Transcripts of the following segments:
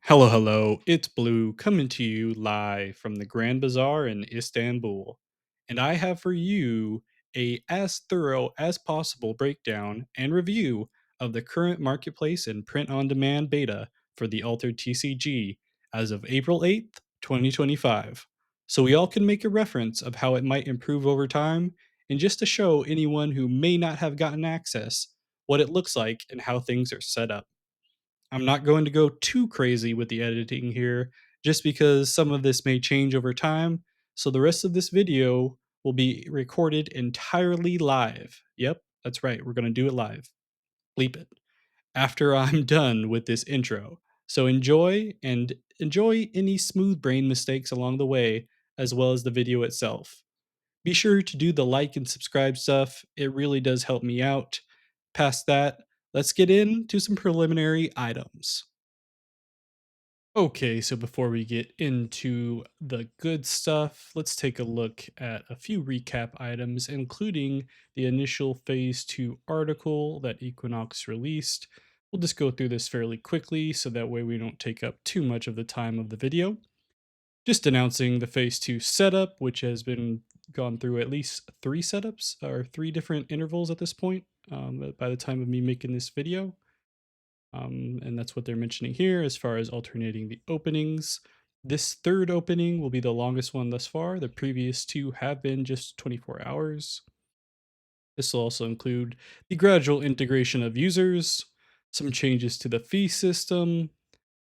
Hello, hello. It's Blue coming to you live from the Grand Bazaar in Istanbul. And I have for you a as thorough as possible breakdown and review of the current marketplace and print on demand beta for the Altered TCG as of April 8th, 2025. So we all can make a reference of how it might improve over time and just to show anyone who may not have gotten access what it looks like and how things are set up. I'm not going to go too crazy with the editing here, just because some of this may change over time. So the rest of this video will be recorded entirely live. Yep, that's right. We're going to do it live. Bleep it. After I'm done with this intro. So enjoy and enjoy any smooth brain mistakes along the way, as well as the video itself. Be sure to do the like and subscribe stuff. It really does help me out. Past that, let's get into some preliminary items. Okay, so before we get into the good stuff, let's take a look at a few recap items, including the initial Phase 2 article that Equinox released. We'll just go through this fairly quickly so that way we don't take up too much of the time of the video. Just announcing the Phase 2 setup, which has been gone through at least three setups or three different intervals at this point by the time of me making this video. And that's what they're mentioning here as far as alternating the openings. This third opening will be the longest one thus far. The previous two have been just 24 hours. This will also include the gradual integration of users, some changes to the fee system.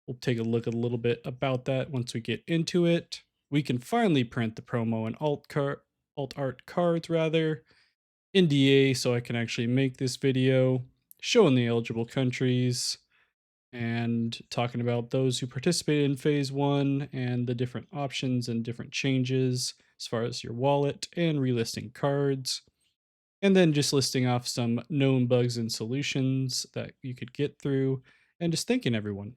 We'll take a look a little bit about that once we get into it. We can finally print the promo and alt art cards rather. NDA so I can actually make this video showing the eligible countries and talking about those who participated in phase one and the different options and different changes as far as your wallet and relisting cards. And then just listing off some known bugs and solutions that you could get through and just thanking everyone.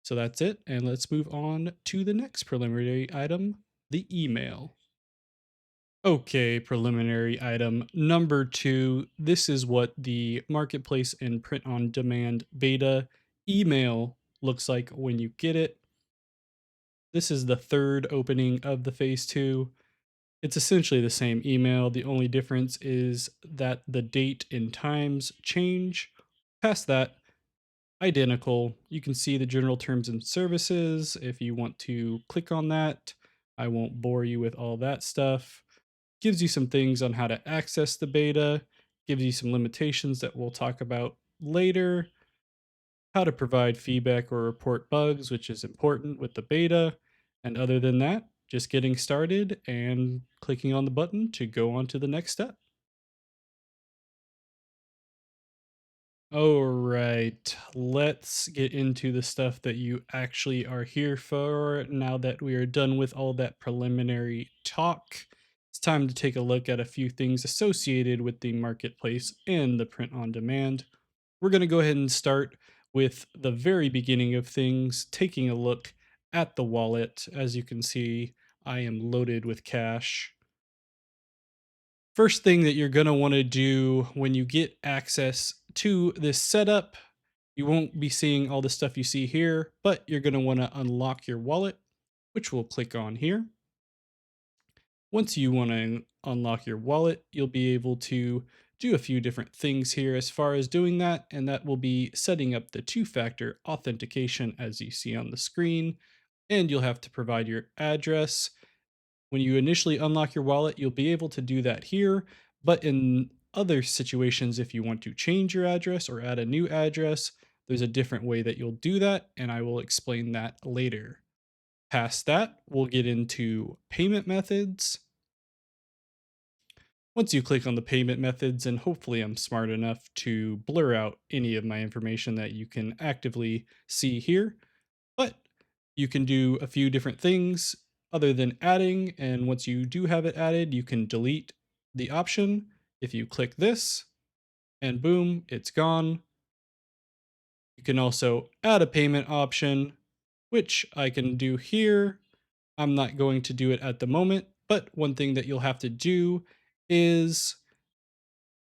So that's it. And let's move on to the next preliminary item, the email. Okay, preliminary item number two. This is what the marketplace and print on demand beta email looks like when you get it. This is the third opening of the phase two. It's essentially the same email. The only difference is that the date and times change. Past that, identical. You can see the general terms and services if you want to click on that. I won't bore you with all that stuff. Gives you some things on how to access the beta, gives you some limitations that we'll talk about later, how to provide feedback or report bugs, which is important with the beta. And other than that, just getting started and clicking on the button to go on to the next step. All right, let's get into the stuff that you actually are here for. Now that we are done with all that preliminary talk, it's time to take a look at a few things associated with the marketplace and the print on demand. We're going to go ahead and start with the very beginning of things, taking a look at the wallet. As you can see, I am loaded with cash. First thing that you're going to want to do when you get access to this setup, you won't be seeing all the stuff you see here, but you're going to want to unlock your wallet, which we'll click on here. Once you want to unlock your wallet, you'll be able to do a few different things here as far as doing that, and that will be setting up the two-factor authentication as you see on the screen, and you'll have to provide your address. When you initially unlock your wallet, you'll be able to do that here, but in other situations, if you want to change your address or add a new address, there's a different way that you'll do that, and I will explain that later. Past that, we'll get into payment methods. Once you click on the payment methods, and hopefully I'm smart enough to blur out any of my information that you can actively see here, but you can do a few different things other than adding. And once you do have it added, you can delete the option. If you click this and boom, it's gone. You can also add a payment option, which I can do here. I'm not going to do it at the moment, but one thing that you'll have to do is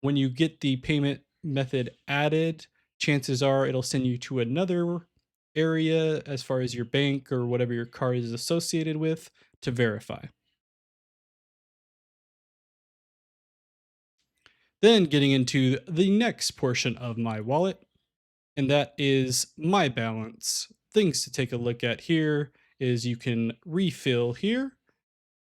when you get the payment method added, chances are it'll send you to another area as far as your bank or whatever your card is associated with to verify. Then getting into the next portion of my wallet, and that is my balance. Things to take a look at here is you can refill here.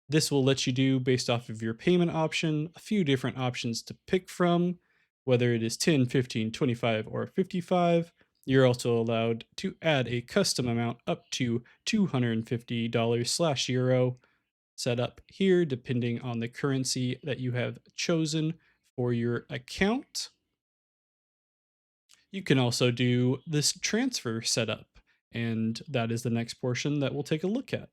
This will let you do based off of your payment option, a few different options to pick from, whether it is 10, 15, 25, or 55. You're also allowed to add a custom amount up to $250 slash euro set up here, depending on the currency that you have chosen for your account. You can also do this transfer setup, and that is the next portion that we'll take a look at.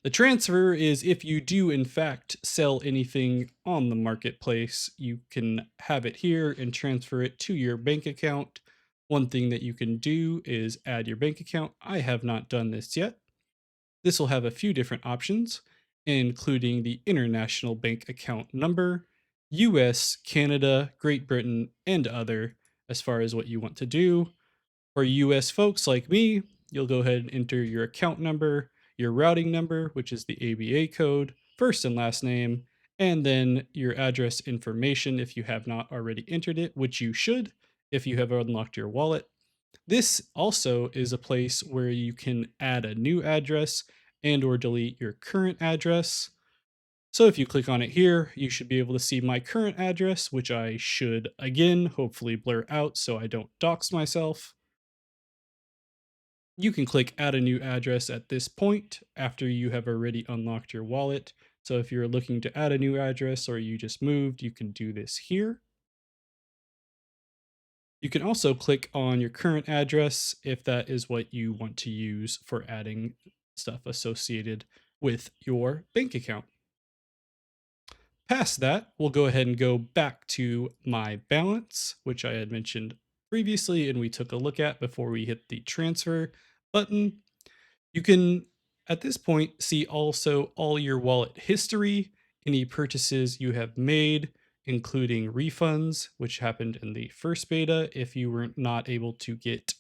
The transfer is if you do, in fact, sell anything on the marketplace, you can have it here and transfer it to your bank account. One thing that you can do is add your bank account. I have not done this yet. This will have a few different options, including the international bank account number, US, Canada, Great Britain, and other, as far as what you want to do. For US folks like me, you'll go ahead and enter your account number, your routing number, which is the ABA code, first and last name, and then your address information if you have not already entered it, which you should if you have unlocked your wallet. This also is a place where you can add a new address and or delete your current address. So if you click on it here, you should be able to see my current address, which I should again hopefully blur out so I don't dox myself. You can click add a new address at this point after you have already unlocked your wallet. So if you're looking to add a new address or you just moved, you can do this here. You can also click on your current address if that is what you want to use for adding stuff associated with your bank account. Past that, we'll go ahead and go back to my balance, which I had mentioned previously and we took a look at before we hit the transfer button. You can, at this point, see also all your wallet history, any purchases you have made, including refunds, which happened in the first beta if you were not able to get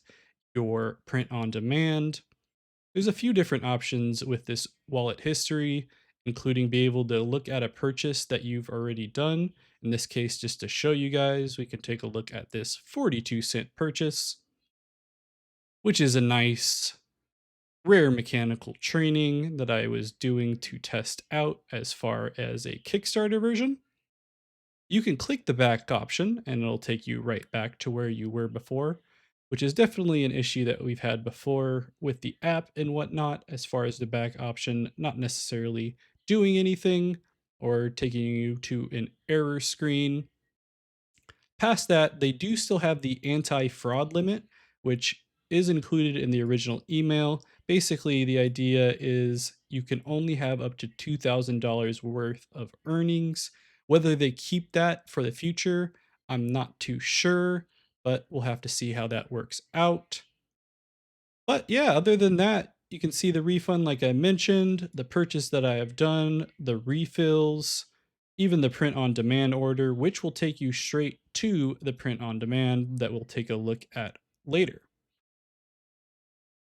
your print on demand. There's a few different options with this wallet history, including be able to look at a purchase that you've already done. In this case, just to show you guys, we can take a look at this 42-cent purchase, which is a nice rare mechanical training that I was doing to test out as far as a Kickstarter version. You can click the back option and it'll take you right back to where you were before, which is definitely an issue that we've had before with the app and whatnot, as far as the back option not necessarily doing anything or taking you to an error screen. Past that, they do still have the anti fraud limit, which is included in the original email. Basically, the idea is you can only have up to $2,000 worth of earnings. Whether they keep that for the future, I'm not too sure, but we'll have to see how that works out. But yeah, other than that, you can see the refund, like I mentioned, the purchase that I have done, the refills, even the print on demand order, which will take you straight to the print on demand that we'll take a look at later.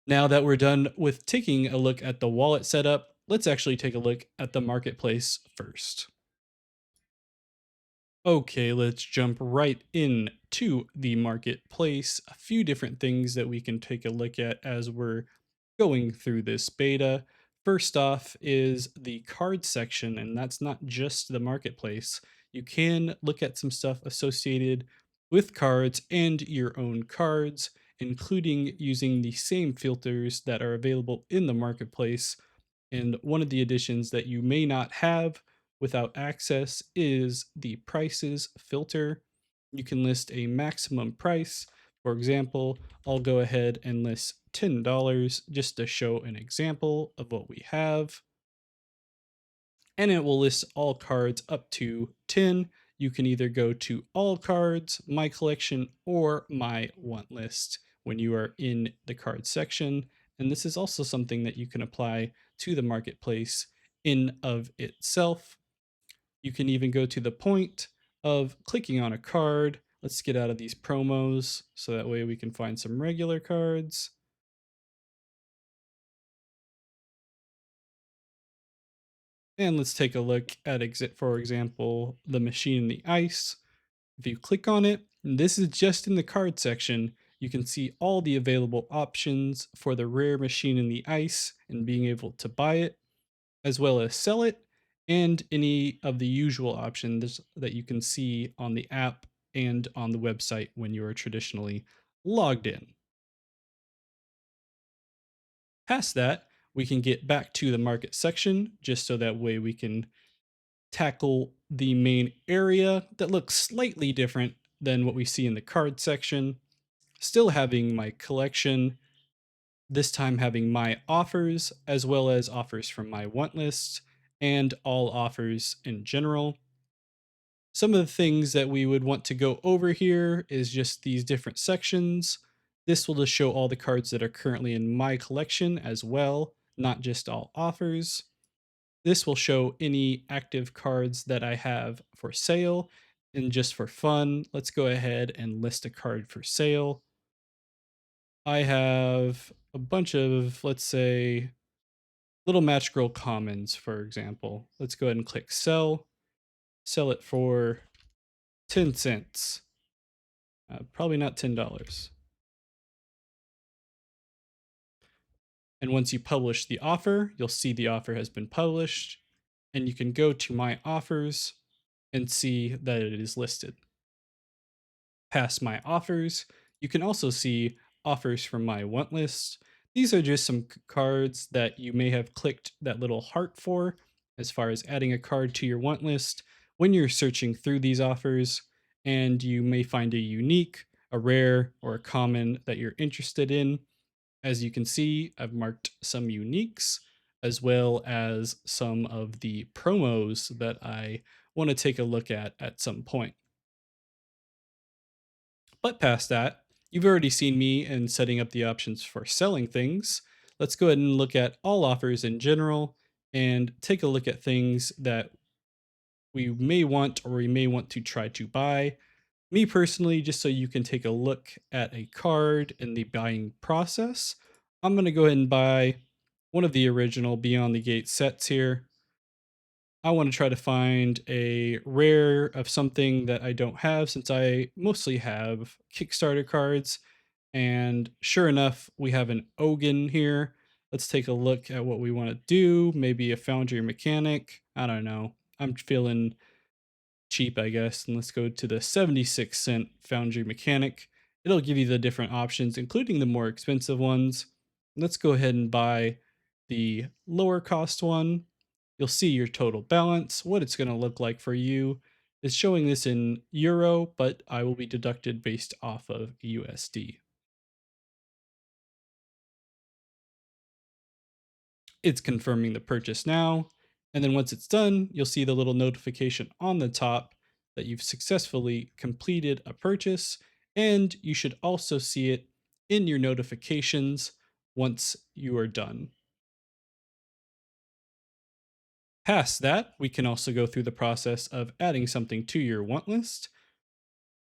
Now that we're done with taking a look at the wallet setup, let's actually take a look at the marketplace first. Okay, let's jump right in to the marketplace. A few different things that we can take a look at as we're going through this beta. First off is the card section, and that's not just the marketplace. You can look at some stuff associated with cards and your own cards, including using the same filters that are available in the marketplace. And one of the additions that you may not have without access is the prices filter. You can list a maximum price. For example, I'll go ahead and list $10 just to show an example of what we have. And it will list all cards up to 10. You can either go to all cards, my collection, or my want list when you are in the card section. And this is also something that you can apply to the marketplace in of itself. You can even go to the point of clicking on a card Let's get out of these promos so that way we can find some regular cards. And let's take a look at, for example, the machine in the ice. If you click on it, and this is just in the card section, you can see all the available options for the rare machine in the ice and being able to buy it, as well as sell it, and any of the usual options that you can see on the app and on the website when you are traditionally logged in. Past that, we can get back to the market section just so that way we can tackle the main area that looks slightly different than what we see in the card section. Still having my collection, this time having my offers as well as offers from my want list and all offers in general. Some of the things that we would want to go over here is just these different sections. This will just show all the cards that are currently in my collection as well, not just all offers. This will show any active cards that I have for sale. And just for fun, let's go ahead and list a card for sale. I have a bunch of, let's say, little Match Girl commons, for example. Let's go ahead and click sell. Sell it for 10 cents. Probably not $10. And once you publish the offer, you'll see the offer has been published. And you can go to my offers and see that it is listed. Past my offers, you can also see offers from my want list. These are just some cards that you may have clicked that little heart for as far as adding a card to your want list when you're searching through these offers, and you may find a unique, a rare, or a common that you're interested in. As you can see, I've marked some uniques as well as some of the promos that I want to take a look at some point. But past that, you've already seen me in setting up the options for selling things. Let's go ahead and look at all offers in general and take a look at things that we may want or we may want to try to buy. Me personally, just so you can take a look at a card in the buying process, I'm going to go ahead and buy one of the original Beyond the Gate sets here. I want to try to find a rare of something that I don't have since I mostly have Kickstarter cards. And sure enough, we have an Ogun here. Let's take a look at what we want to do. Maybe a Foundry Mechanic. I don't know. I'm feeling cheap, I guess. And let's go to the 76-cent Foundry Mechanic. It'll give you the different options, including the more expensive ones. Let's go ahead and buy the lower cost one. You'll see your total balance, what it's going to look like for you. It's showing this in euro, but I will be deducted based off of USD. It's confirming the purchase now. And then once it's done, you'll see the little notification on the top that you've successfully completed a purchase. And you should also see it in your notifications once you are done. Past that, we can also go through the process of adding something to your want list.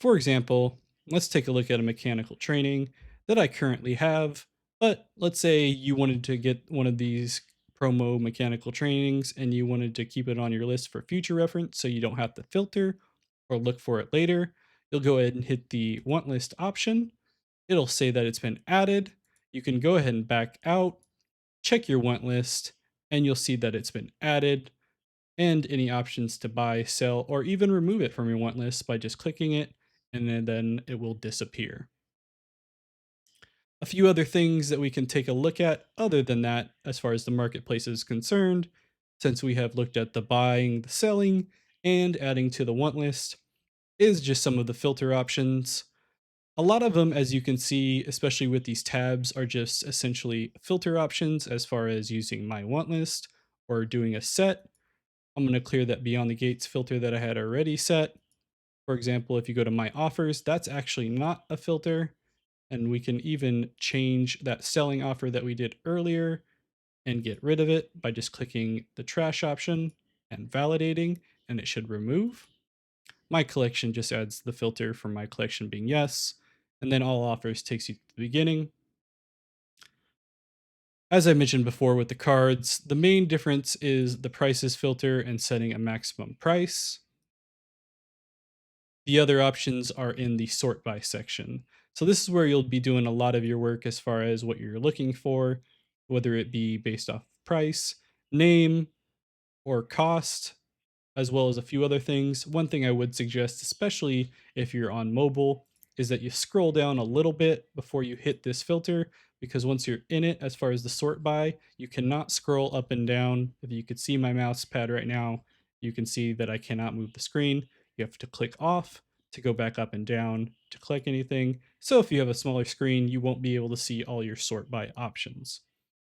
For example, let's take a look at a mechanical training that I currently have, but let's say you wanted to get one of these promo mechanical trainings and you wanted to keep it on your list for future reference so you don't have to filter or look for it later. You'll go ahead and hit the want list option. It'll say that it's been added. You can go ahead and back out, check your want list, and you'll see that it's been added, and any options to buy, sell, or even remove it from your want list by just clicking it, and then it will disappear. A few other things that we can take a look at other than that, as far as the marketplace is concerned, since we have looked at the buying, the selling, and adding to the want list, is just some of the filter options. A lot of them, as you can see, especially with these tabs, are just essentially filter options as far as using my want list or doing a set. I'm going to clear that Beyond the Gates filter that I had already set. For example, if you go to my offers, that's actually not a filter. And we can even change that selling offer that we did earlier and get rid of it by just clicking the trash option and validating, and it should remove. My collection just adds the filter for my collection being yes, and then all offers takes you to the beginning. As I mentioned before with the cards, the main difference is the prices filter and setting a maximum price. The other options are in the sort by section. So this is where you'll be doing a lot of your work as far as what you're looking for, whether it be based off price, name, or cost, as well as a few other things. One thing I would suggest, especially if you're on mobile, is that you scroll down a little bit before you hit this filter, because once you're in it, as far as the sort by, you cannot scroll up and down. If you could see my mouse pad right now, you can see that I cannot move the screen. You have to click off to go back up and down to click anything. So if you have a smaller screen, you won't be able to see all your sort by options.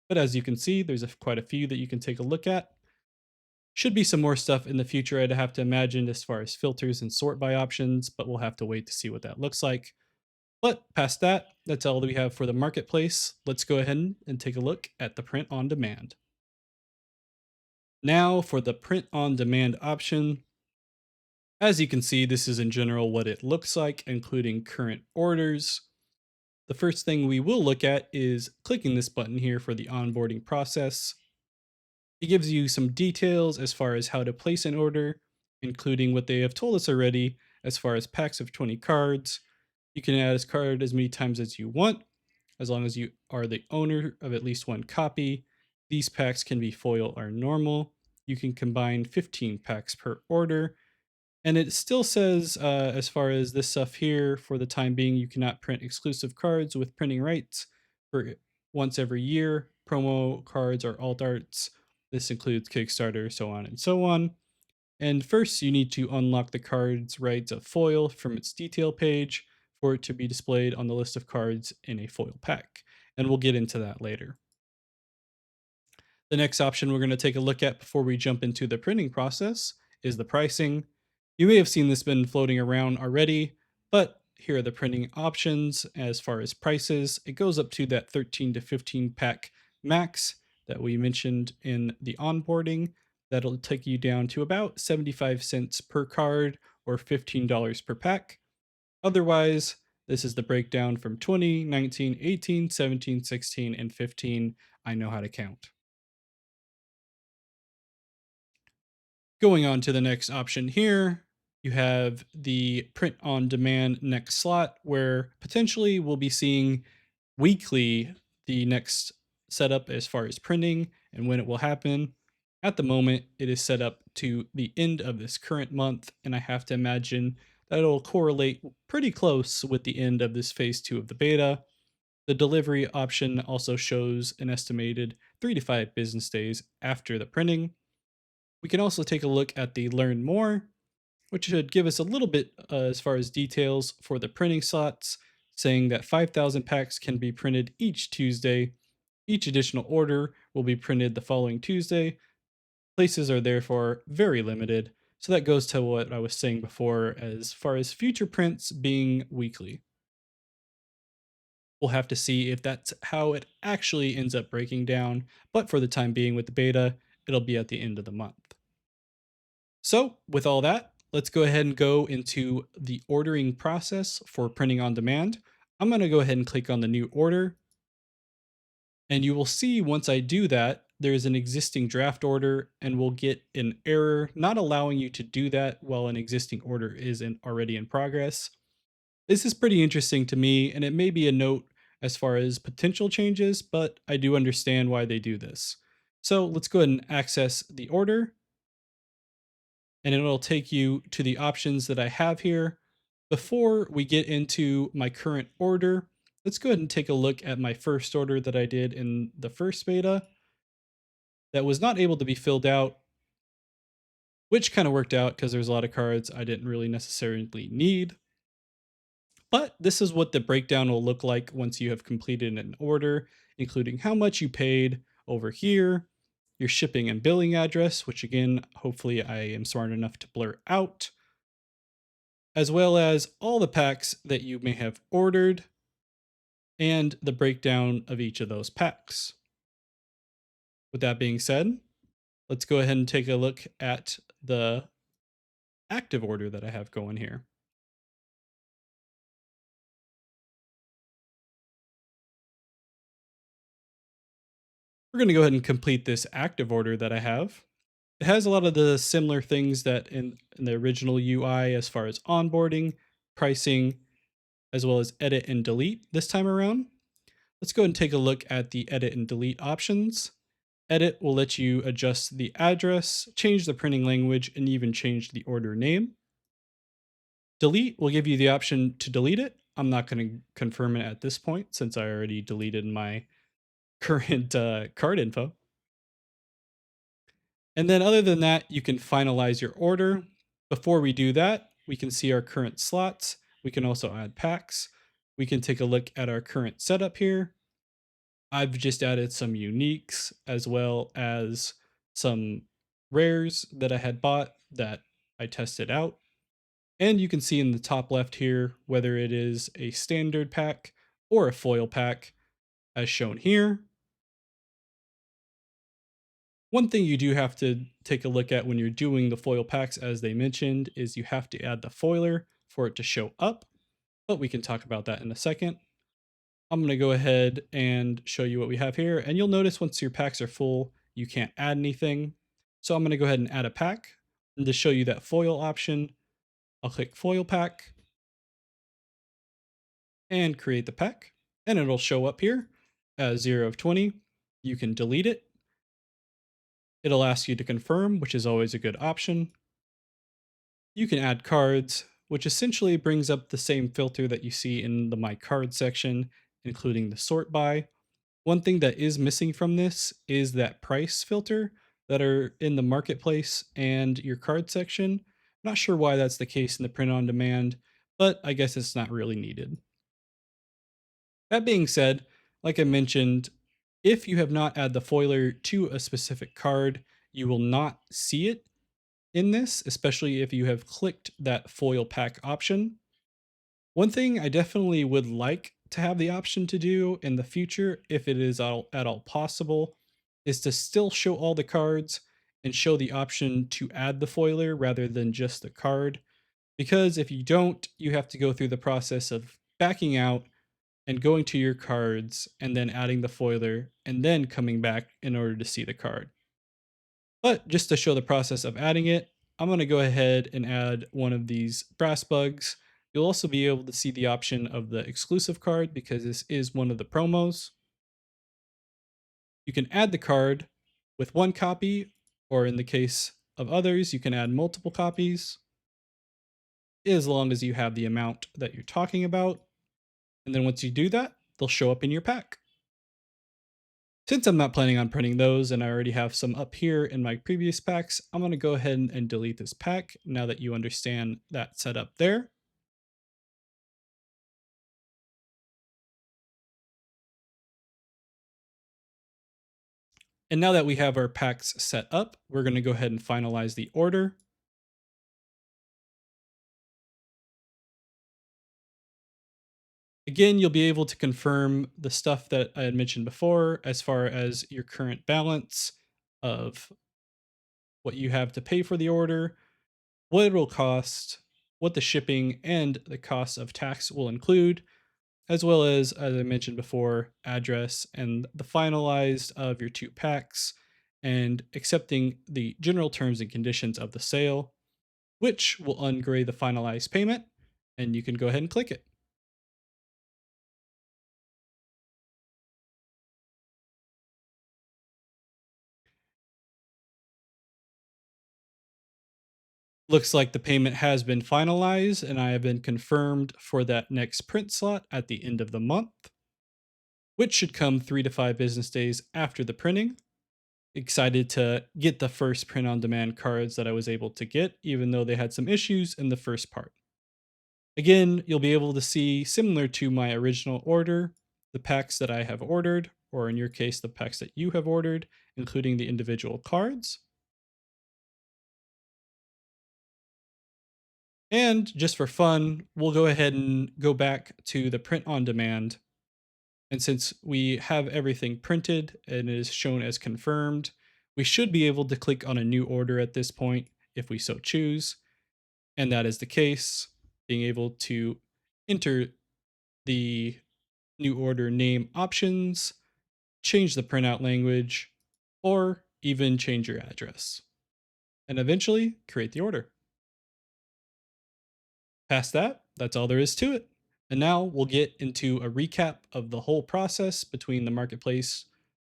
But as you can see, there's quite a few that you can take a look at. Should be some more stuff in the future, I'd have to imagine, as far as filters and sort by options, but we'll have to wait to see what that looks like. But past that, that's all that we have for the marketplace. Let's go ahead and take a look at the print on demand. Now for the print on demand option. As you can see, this is in general what it looks like, including current orders. The first thing we will look at is clicking this button here for the onboarding process. It gives you some details as far as how to place an order, including what they have told us already as far as packs of 20 cards. You can add a card as many times as you want, as long as you are the owner of at least one copy. These packs can be foil or normal. You can combine 15 packs per order, and it still says, as far as this stuff here, for the time being, you cannot print exclusive cards with printing rights for once every year. Promo cards or alt arts. This includes Kickstarter, so on and so on. And first, you need to unlock the card's rights of foil from its detail page for it to be displayed on the list of cards in a foil pack. And we'll get into that later. The next option we're going to take a look at before we jump into the printing process is the pricing. You may have seen this been floating around already, but here are the printing options as far as prices. It goes up to that 13 to 15 pack max that we mentioned in the onboarding. That'll take you down to about 75 cents per card or $15 per pack. Otherwise, this is the breakdown from 20, 19, 18, 17, 16, and 15. I know how to count. Going on to the next option here, you have the print on demand next slot, where potentially we'll be seeing weekly the next setup as far as printing and when it will happen. At the moment, it is set up to the end of this current month, and I have to imagine that it'll correlate pretty close with the end of this phase 2 of the beta. The delivery option also shows an estimated 3 to 5 business days after the printing. We can also take a look at the Learn More, which should give us a little bit as far as details for the printing slots, saying that 5,000 packs can be printed each Tuesday. Each additional order will be printed the following Tuesday. Places are therefore very limited. So that goes to what I was saying before as far as future prints being weekly. We'll have to see if that's how it actually ends up breaking down, but for the time being with the beta, it'll be at the end of the month. So, with all that, let's go ahead and go into the ordering process for printing on demand. I'm going to go ahead and click on the new order. And you will see once I do that, there's an existing draft order, and we'll get an error not allowing you to do that while an existing order is already in progress. This is pretty interesting to me, and it may be a note as far as potential changes, but I do understand why they do this. So let's go ahead and access the order, and it'll take you to the options that I have here. Before we get into my current order, let's go ahead and take a look at my first order that I did in the first beta that was not able to be filled out, which kind of worked out because there's a lot of cards I didn't really necessarily need. But this is what the breakdown will look like once you have completed an order, including how much you paid over here, your shipping and billing address, which again, hopefully I am smart enough to blur out, as well as all the packs that you may have ordered and the breakdown of each of those packs. With that being said, let's go ahead and take a look at the active order that I have going here. We're going to go ahead and complete this active order that I have. It has a lot of the similar things that in the original UI as far as onboarding, pricing, as well as edit and delete this time around. Let's go and take a look at the edit and delete options. Edit will let you adjust the address, change the printing language, and even change the order name. Delete will give you the option to delete it. I'm not going to confirm it at this point since I already deleted my current card info. And then other than that, you can finalize your order. Before we do that, we can see our current slots. We can also add packs. We can take a look at our current setup here. I've just added some uniques as well as some rares that I had bought that I tested out. And you can see in the top left here whether it is a standard pack or a foil pack as shown here. One thing you do have to take a look at when you're doing the foil packs, as they mentioned, is you have to add the foiler for it to show up, but we can talk about that in a second. I'm going to go ahead and show you what we have here, and you'll notice once your packs are full, you can't add anything. So I'm going to go ahead and add a pack, and to show you that foil option, I'll click foil pack and create the pack, and it'll show up here as 0 of 20. You can delete it. It'll ask you to confirm, which is always a good option. You can add cards, which essentially brings up the same filter that you see in the My Card section, including the sort by. One thing that is missing from this is that price filter that are in the marketplace and your card section. Not sure why that's the case in the print on demand, but I guess it's not really needed. That being said, like I mentioned, if you have not added the foiler to a specific card, you will not see it in this, especially if you have clicked that foil pack option. One thing I definitely would like to have the option to do in the future, if it is at all possible, is to still show all the cards and show the option to add the foiler rather than just the card. Because if you don't, you have to go through the process of backing out and going to your cards and then adding the foiler and then coming back in order to see the card. But just to show the process of adding it, I'm going to go ahead and add one of these brass bugs. You'll also be able to see the option of the exclusive card because this is one of the promos. You can add the card with one copy, or in the case of others, you can add multiple copies as long as you have the amount that you're talking about. And then once you do that, they'll show up in your pack. Since I'm not planning on printing those and I already have some up here in my previous packs, I'm going to go ahead and delete this pack now that you understand that setup there. And now that we have our packs set up, we're going to go ahead and finalize the order. Again, you'll be able to confirm the stuff that I had mentioned before as far as your current balance of what you have to pay for the order, what it will cost, what the shipping and the cost of tax will include, as well as I mentioned before, address and the finalized of your two packs, and accepting the general terms and conditions of the sale, which will ungrade the finalized payment, and you can go ahead and click it. Looks like the payment has been finalized, and I have been confirmed for that next print slot at the end of the month, which should come 3 to 5 business days after the printing. Excited to get the first print on demand cards that I was able to get, even though they had some issues in the first part. Again, you'll be able to see, similar to my original order, the packs that I have ordered, or in your case, the packs that you have ordered, including the individual cards. And just for fun, we'll go ahead and go back to the print on demand. And since we have everything printed and it is shown as confirmed, we should be able to click on a new order at this point if we so choose. And that is the case, being able to enter the new order name options, change the printout language, or even change your address, and eventually create the order. Past that, that's all there is to it. And now we'll get into a recap of the whole process between the marketplace,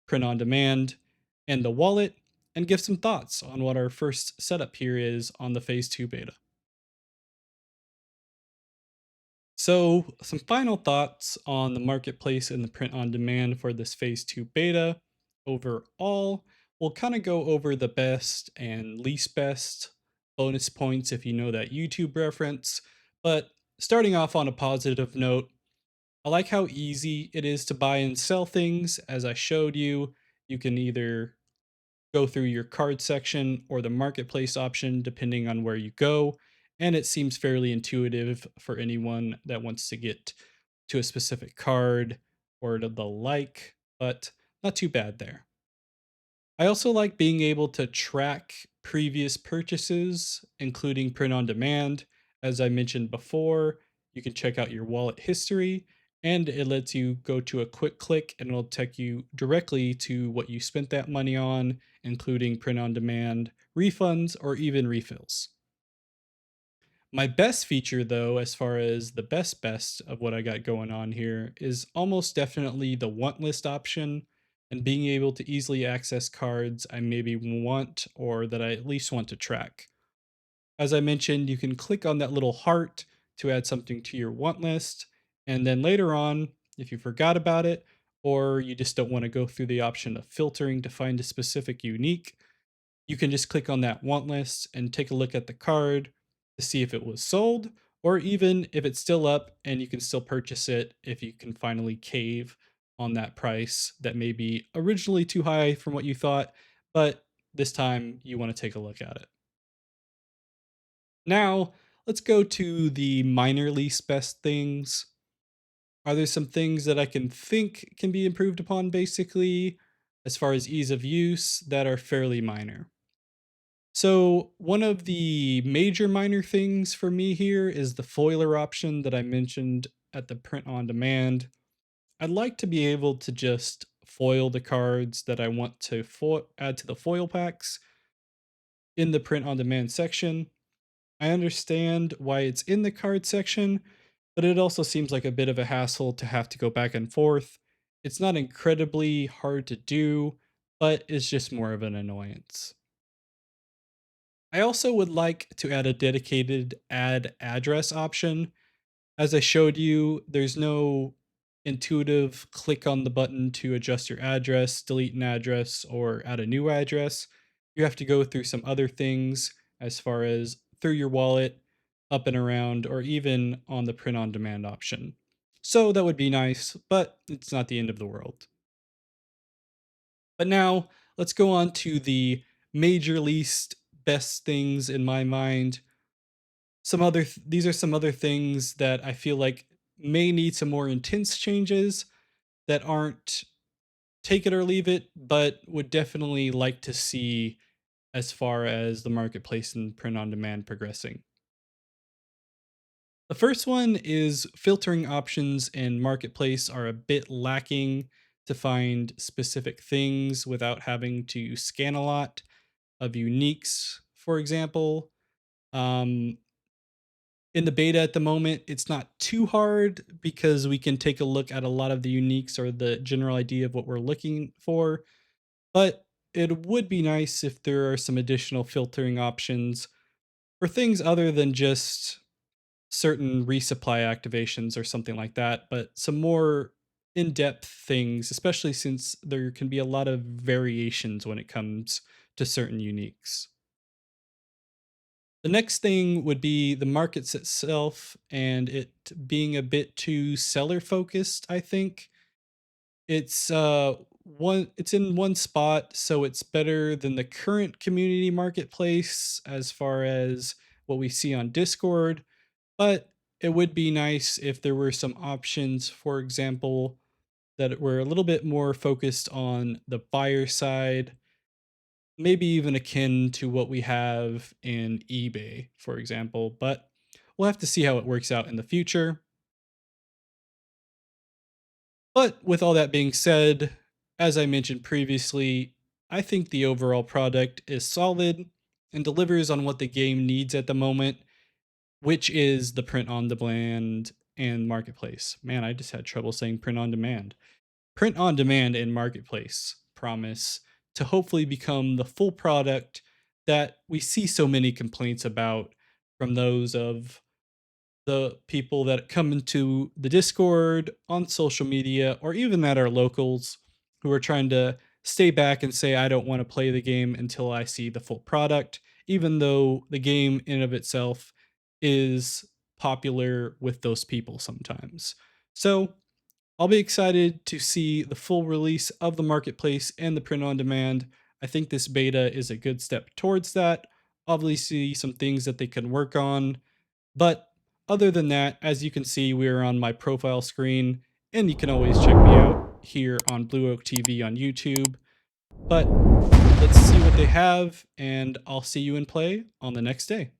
print on demand, and the wallet, and give some thoughts on what our first setup here is on the phase 2 beta. So, some final thoughts on the marketplace and the print on demand for this phase 2 beta. Overall, we'll kind of go over the best and least best bonus points if you know that YouTube reference. But starting off on a positive note, I like how easy it is to buy and sell things. As I showed you, you can either go through your card section or the marketplace option, depending on where you go. And it seems fairly intuitive for anyone that wants to get to a specific card or to the like, but not too bad there. I also like being able to track previous purchases, including print on demand. As I mentioned before, you can check out your wallet history and it lets you go to a quick click and it'll take you directly to what you spent that money on, including print on demand, refunds, or even refills. My best feature, though, as far as the best of what I got going on here, is almost definitely the want list option and being able to easily access cards I maybe want or that I at least want to track. As I mentioned, you can click on that little heart to add something to your want list, and then later on, if you forgot about it or you just don't want to go through the option of filtering to find a specific unique, you can just click on that want list and take a look at the card to see if it was sold or even if it's still up and you can still purchase it if you can finally cave on that price that may be originally too high from what you thought, but this time you want to take a look at it. Now, let's go to the minor least best things. Are there some things that I can think can be improved upon basically as far as ease of use that are fairly minor? So, one of the major minor things for me here is the foiler option that I mentioned at the print on demand. I'd like to be able to just foil the cards that I want to add to the foil packs in the print on demand section. I understand why it's in the card section, but it also seems like a bit of a hassle to have to go back and forth. It's not incredibly hard to do, but it's just more of an annoyance. I also would like to add a dedicated add address option. As I showed you, there's no intuitive click on the button to adjust your address, delete an address, or add a new address. You have to go through some other things as far as through your wallet, up and around, or even on the print on demand option. So that would be nice, but it's not the end of the world. But now let's go on to the major least best things in my mind. These are some other things that I feel like may need some more intense changes that aren't take it or leave it, but would definitely like to see as far as the marketplace and print on demand progressing. The first one is filtering options in marketplace are a bit lacking to find specific things without having to scan a lot of uniques, for example. Um, in the beta at the moment, it's not too hard because we can take a look at a lot of the uniques or the general idea of what we're looking for. But it would be nice if there are some additional filtering options for things other than just certain resupply activations or something like that, but some more in depth things, especially since there can be a lot of variations when it comes to certain uniques. The next thing would be the markets itself and it being a bit too seller focused, I think. It's in one spot, so it's better than the current community marketplace as far as what we see on Discord, but it would be nice if there were some options, for example, that were a little bit more focused on the buyer side maybe even akin to what we have in eBay, for example, but we'll have to see how it works out in the future. But with all that being said, as I mentioned previously, I think the overall product is solid and delivers on what the game needs at the moment, which is the print on demand and marketplace. Man, I just had trouble saying print on demand. Print on demand and marketplace promise to hopefully become the full product that we see so many complaints about from those of the people that come into the Discord, on social media, or even at our locals who are trying to stay back and say, I don't want to play the game until I see the full product, even though the game in of itself is popular with those people sometimes. So I'll be excited to see the full release of the marketplace and the print on demand. I think this beta is a good step towards that. Obviously, some things that they can work on, but other than that, as you can see, we're on my profile screen, and you can always check me out here on Blue Oak TV on YouTube. But let's see what they have, and I'll see you in play on the next day.